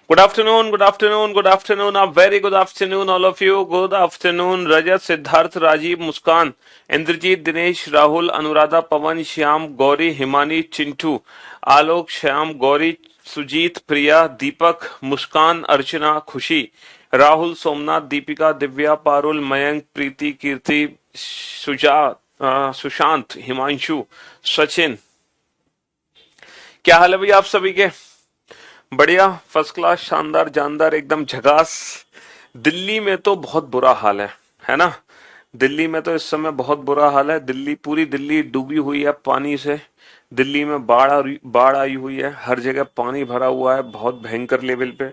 Good afternoon, good afternoon, good afternoon. A very good afternoon, all of you. Good afternoon, Rajat, Siddharth, Rajiv, Muskan, Indrajit, Dinesh, Rahul, Anuradha, Pawan, Shyam, Gauri, Himani, Chintu, Alok, Shyam, Gauri, Sujit, Priya, Deepak, Muskan, Archana, Khushi, Rahul, Somnath, Deepika, Divya, Parul, Mayank, Preeti, Kirti, Sushant, Himanshu, Sachin. क्या हाल है भैया आप सभी के? बढ़िया, first class, शानदार, जानदार, एकदम झकास। दिल्ली में तो बहुत बुरा हाल है ना? दिल्ली में तो इस समय बहुत बुरा हाल है। दिल्ली, पूरी दिल्ली डूबी हुई है पानी से। दिल्ली में बाढ़ आई हुई है। हर जगह पानी भरा हुआ है, बहुत भयंकर लेवल पे।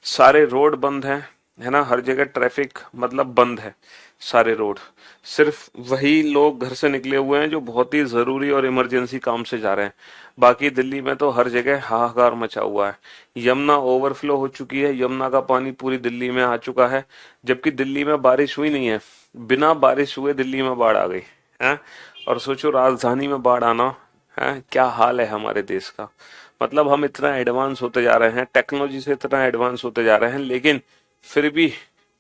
सारे रोड बंद हैं, है ना? हर जगह ट्रैफिक मतलब बंद है, सारे रोड। सिर्फ वही लोग घर से निकले हुए हैं जो बहुत ही जरूरी और इमरजेंसी काम से जा रहे हैं। बाकी दिल्ली में तो हर जगह हाहाकार मचा हुआ है। यमुना ओवरफ्लो हो चुकी है, यमुना का पानी पूरी दिल्ली में आ चुका है, जबकि दिल्ली में बारिश हुई नहीं है। बिना बारिश हुए दिल्ली में बाढ़ आ गई है। और सोचो राजधानी में बाढ़ आना, है क्या हाल है हमारे देश का। मतलब हम इतना एडवांस होते जा रहे हैं, टेक्नोलॉजी से इतना एडवांस होते जा रहे हैं, लेकिन फिर भी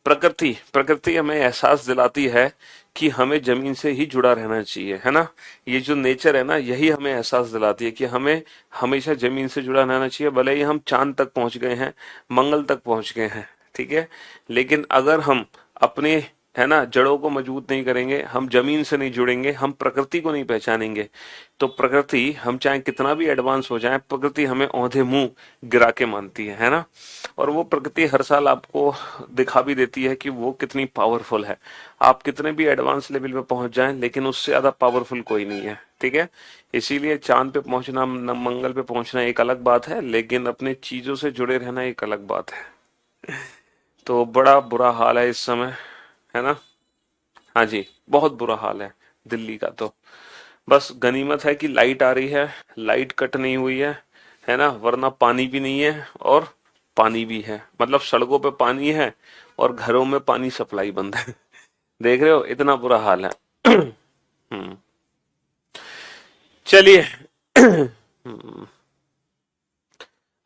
प्रकृति प्रकृति हमें एहसास दिलाती है कि हमें जमीन से ही जुड़ा रहना चाहिए, है ना? ये जो नेचर है ना, यही हमें एहसास दिलाती है कि हमें हमेशा जमीन से जुड़ा रहना चाहिए। भले ही हम चांद तक पहुंच गए हैं, मंगल तक पहुंच गए हैं, ठीक है, लेकिन अगर हम अपने, है ना, जड़ों को मजबूत नहीं करेंगे, हम जमीन से नहीं जुड़ेंगे, हम प्रकृति को नहीं पहचानेंगे, तो प्रकृति, हम चाहे कितना भी एडवांस हो जाए, प्रकृति हमें औंधे मुंह गिरा के मानती है ना? और वो प्रकृति हर साल आपको दिखा भी देती है कि वो कितनी पावरफुल है। आप कितने भी एडवांस लेवल पे पहुंच जाएं, लेकिन उससे ज्यादा पावरफुल कोई नहीं है, ठीक है? इसीलिए चांद पे पहुंचना, मंगल पे पहुंचना एक अलग बात है, लेकिन अपने चीजों से जुड़े रहना एक अलग बात है। तो बड़ा बुरा हाल है इस समय, है ना? हाँ जी, बहुत बुरा हाल है दिल्ली का तो। बस गनीमत है कि लाइट आ रही है, लाइट कट नहीं हुई है ना? वरना पानी भी नहीं है और पानी भी है, मतलब सड़कों पे पानी है और घरों में पानी सप्लाई बंद है। देख रहे हो, इतना बुरा हाल है। हम्म, चलिए।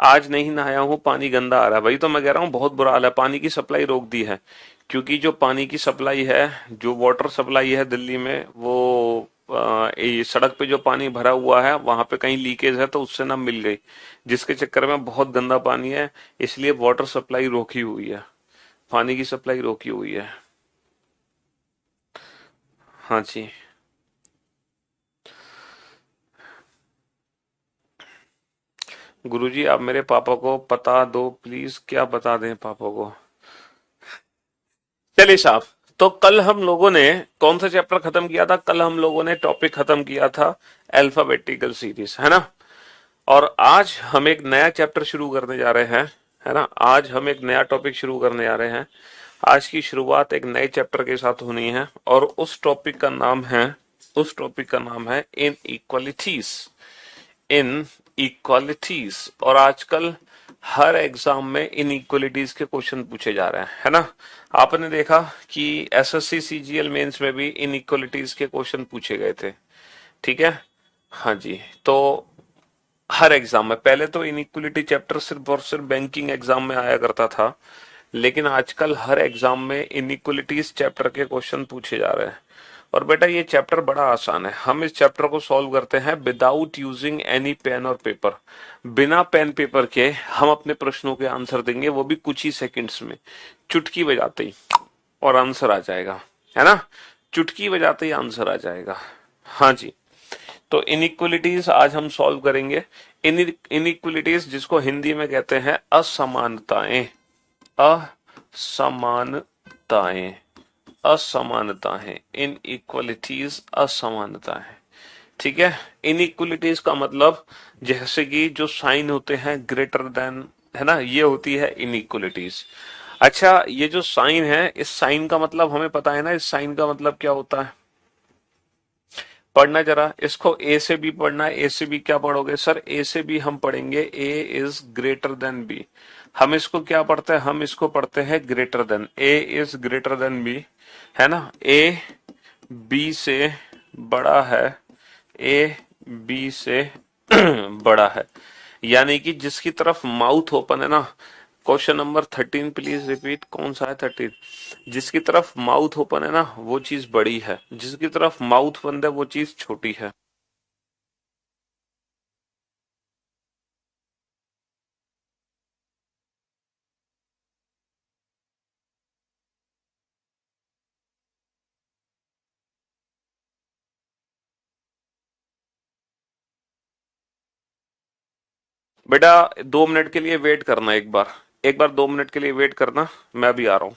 आज नहीं नहाया हूँ, पानी गंदा आ रहा है। वही तो मैं कह रहा हूँ, बहुत बुरा हाल है। पानी की सप्लाई रोक दी है, क्योंकि जो पानी की सप्लाई है, जो वाटर सप्लाई है दिल्ली में, वो ये सड़क पे जो पानी भरा हुआ है वहां पे कहीं लीकेज है, तो उससे ना मिल गई, जिसके चक्कर में बहुत गंदा पानी है। इसलिए वाटर सप्लाई रोकी हुई है, पानी की सप्लाई रोकी हुई है। हाँ जी। गुरुजी, आप मेरे पापा को बता दो प्लीज। क्या बता दें पापा को? चलिए साहब। तो कल हम लोगों ने कौन सा चैप्टर खत्म किया था? कल हम लोगों ने टॉपिक खत्म किया था अल्फाबेटिकल सीरीज, है ना? और आज हम एक नया चैप्टर शुरू करने जा रहे हैं, है ना? आज हम एक नया टॉपिक शुरू करने जा रहे हैं। आज की शुरुआत एक नए चैप्टर के साथ होनी है, और उस टॉपिक का नाम है इन इक्वालिटीज। इन इक्वालिटीज। और आजकल हर एग्जाम में इन इक्वालिटीज के क्वेश्चन पूछे जा रहे हैं, है ना? आपने देखा कि एसएससी सीजीएल मेंस में भी इन इक्वालिटीज के क्वेश्चन पूछे गए थे, ठीक है? हाँ जी। तो हर एग्जाम में, पहले तो इनइक्वलिटी चैप्टर सिर्फ और सिर्फ बैंकिंग एग्जाम में आया करता था, लेकिन आजकल हर एग्जाम में इनइक्वलिटीज चैप्टर के क्वेश्चन पूछे जा रहे हैं। और बेटा, ये चैप्टर बड़ा आसान है। हम इस चैप्टर को सॉल्व करते हैं विदाउट यूजिंग एनी पेन और पेपर। बिना पेन पेपर के हम अपने प्रश्नों के आंसर देंगे, वो भी कुछ ही सेकंड्स में, चुटकी बजाते ही, और आंसर आ जाएगा, है ना? चुटकी बजाते ही आंसर आ जाएगा। हाँ जी। तो इनइक्वलिटीज आज हम सॉल्व करेंगे। इनइक्वलिटीज जिसको हिंदी में कहते हैं असमानताएं। असमानताएं। असमानताएं, इनइक्वलिटीज, असमानताएं, ठीक है? इनइक्वलिटीज का मतलब, जैसे कि जो साइन होते हैं ग्रेटर देन, है ना, ये होती है इनइक्वलिटीज। अच्छा, ये जो साइन है, इस साइन का मतलब हमें पता है ना? इस साइन का मतलब क्या होता है? पढ़ना जरा इसको। ए से बी पढ़ना है। ए से बी क्या पढ़ोगे सर? ए से बी हम पढ़ेंगे A is greater than B. हम इसको क्या पढ़ते हैं? हम इसको पढ़ते हैं greater than. A is greater than B, है ना? ए बी से बड़ा है, ए बी से बड़ा है। यानी कि जिसकी तरफ माउथ ओपन है ना, क्वेश्चन नंबर 13 प्लीज रिपीट। कौन सा है 13? जिसकी तरफ माउथ ओपन है ना वो चीज बड़ी है, जिसकी तरफ माउथ बंद है वो चीज छोटी है। बेटा 2 मिनट के लिए वेट करना, एक बार 2 मिनट के लिए वेट करना, मैं अभी आ रहा हूँ।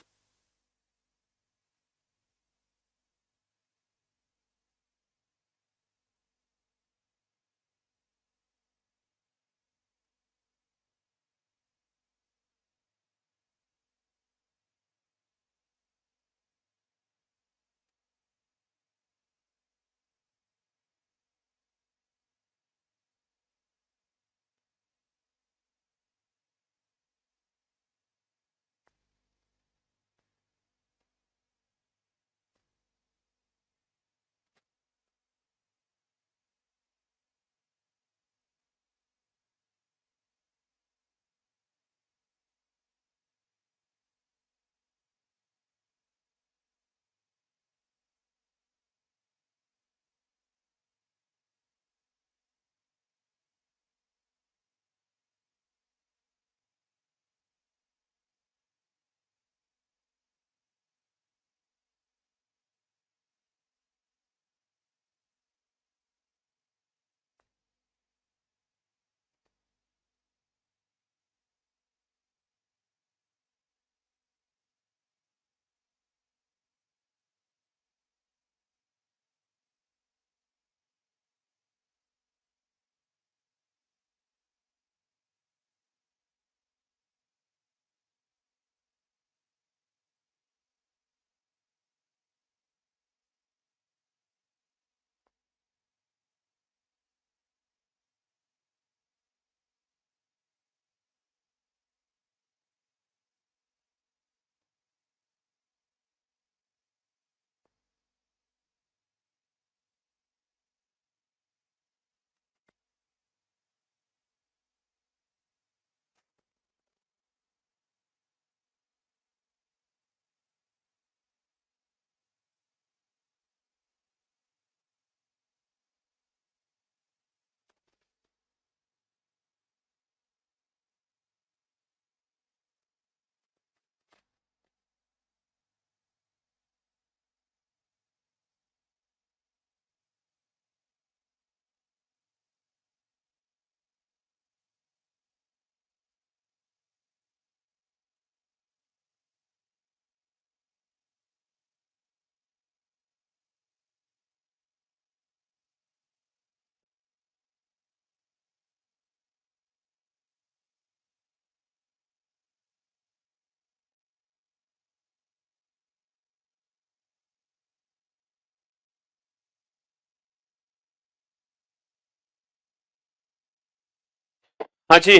हाँ जी।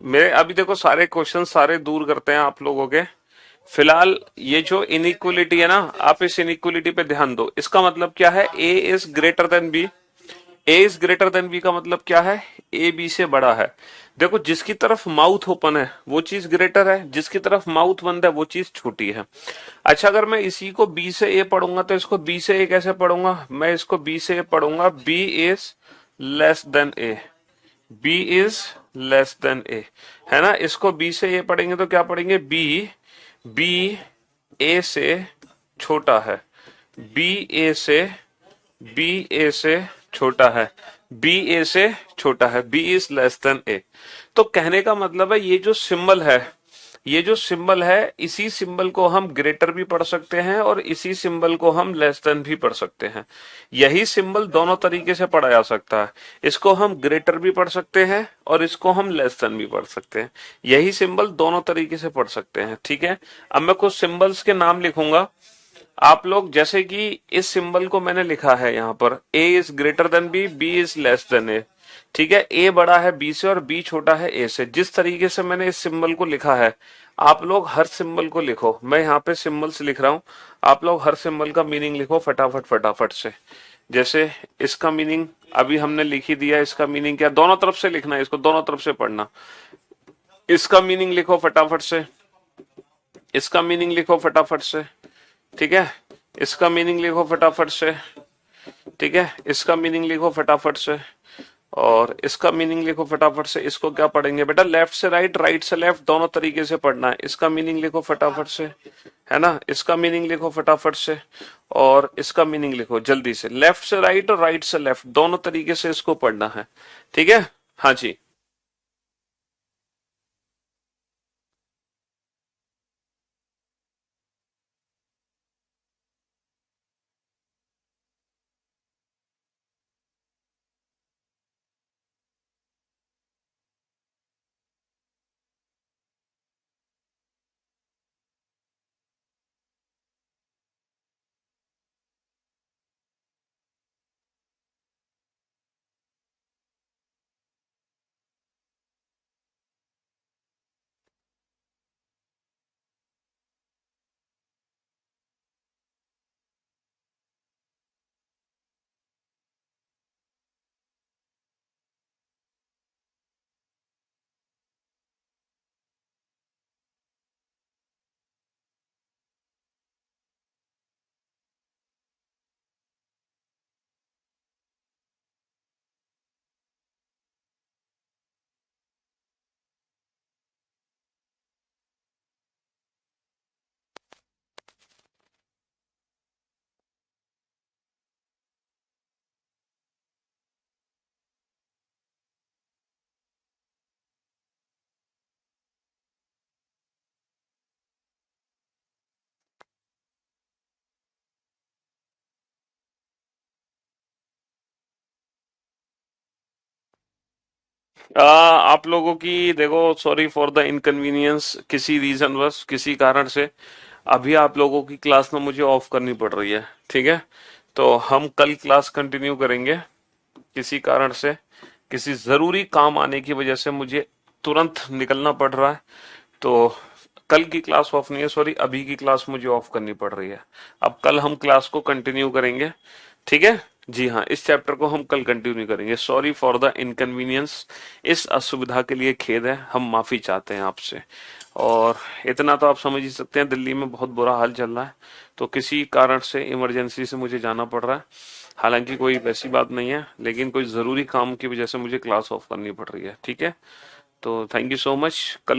मेरे अभी देखो सारे क्वेश्चन सारे दूर करते हैं आप लोगों के। फिलहाल ये जो इनइक्वलिटी है ना, आप इस इनइक्वलिटी पे ध्यान दो। इसका मतलब क्या है? A is greater than B. A is greater than B का मतलब क्या है? ए बी से बड़ा है। देखो जिसकी तरफ माउथ ओपन है वो चीज ग्रेटर है, जिसकी तरफ माउथ बंद है वो चीज छोटी है। अच्छा, अगर मैं इसी को बी से ए पढ़ूंगा तो इसको बी से ए कैसे पढ़ूंगा? मैं इसको बी से ए पढ़ूंगा, B is less than A. B is less than A, है ना। इसको बी से ए पढ़ेंगे तो क्या पढ़ेंगे? बी, बी ए से छोटा है। बी ए से, बी ए से छोटा है। बी ए से छोटा है। बी इज लेस देन ए। तो कहने का मतलब है ये जो सिंबल है, ये जो सिंबल है, इसी सिंबल को हम ग्रेटर भी पढ़ सकते हैं और इसी सिंबल को हम लेस देन भी पढ़ सकते हैं। यही सिंबल दोनों तरीके से पढ़ा जा सकता है। इसको हम ग्रेटर भी पढ़ सकते हैं और इसको हम लेस देन भी पढ़ सकते हैं। यही सिंबल दोनों तरीके से पढ़ सकते हैं, ठीक है। अब मैं कुछ सिंबल्स के नाम लिखूंगा, आप लोग जैसे कि इस सिंबल को मैंने लिखा है यहाँ पर, A is greater than B, B is less than A. ठीक है, ए बड़ा है बी से और बी छोटा है ए से। जिस तरीके से मैंने इस सिंबल को लिखा है, आप लोग हर सिंबल को लिखो। मैं यहाँ पे सिंबल्स लिख रहा हूँ, आप लोग हर सिंबल का मीनिंग लिखो फटाफट फटाफट से। जैसे इसका मीनिंग अभी हमने लिख ही दिया, इसका मीनिंग क्या, दोनों तरफ से लिखना है, इसको दोनों तरफ से पढ़ना। इसका मीनिंग लिखो फटाफट से, इसका मीनिंग लिखो फटाफट से, ठीक है, इसका मीनिंग लिखो फटाफट से, ठीक है, इसका मीनिंग लिखो फटाफट से, और इसका मीनिंग लिखो फटाफट से। इसको क्या पढ़ेंगे बेटा, लेफ्ट से राइट, राइट से लेफ्ट, दोनों तरीके से पढ़ना है। इसका मीनिंग लिखो फटाफट से, है ना, इसका मीनिंग लिखो फटाफट से, और इसका मीनिंग लिखो जल्दी से। लेफ्ट से राइट और राइट से लेफ्ट, दोनों तरीके से इसको पढ़ना है, ठीक है। हाँ जी। आप लोगों की देखो, सॉरी फॉर द इनकन्वीनियंस, किसी रीजन बस किसी कारण से अभी आप लोगों की क्लास में मुझे ऑफ करनी पड़ रही है, ठीक है। तो हम कल क्लास कंटिन्यू करेंगे। किसी कारण से, किसी जरूरी काम आने की वजह से मुझे तुरंत निकलना पड़ रहा है, तो कल की क्लास ऑफ नहीं है, सॉरी, अभी की क्लास मुझे ऑफ करनी पड़ रही है। अब कल हम क्लास को कंटिन्यू करेंगे, ठीक है। जी हाँ, इस चैप्टर को हम कल कंटिन्यू करेंगे। सॉरी फॉर द इनकन्वीनियंस, इस असुविधा के लिए खेद है, हम माफी चाहते हैं आपसे। और इतना तो आप समझ ही सकते हैं, दिल्ली में बहुत बुरा हाल चल रहा है, तो किसी कारण से इमरजेंसी से मुझे जाना पड़ रहा है। हालांकि कोई वैसी बात नहीं है, लेकिन कोई जरूरी काम की वजह से मुझे क्लास ऑफ करनी पड़ रही है, ठीक है। तो थैंक यू सो मच। कल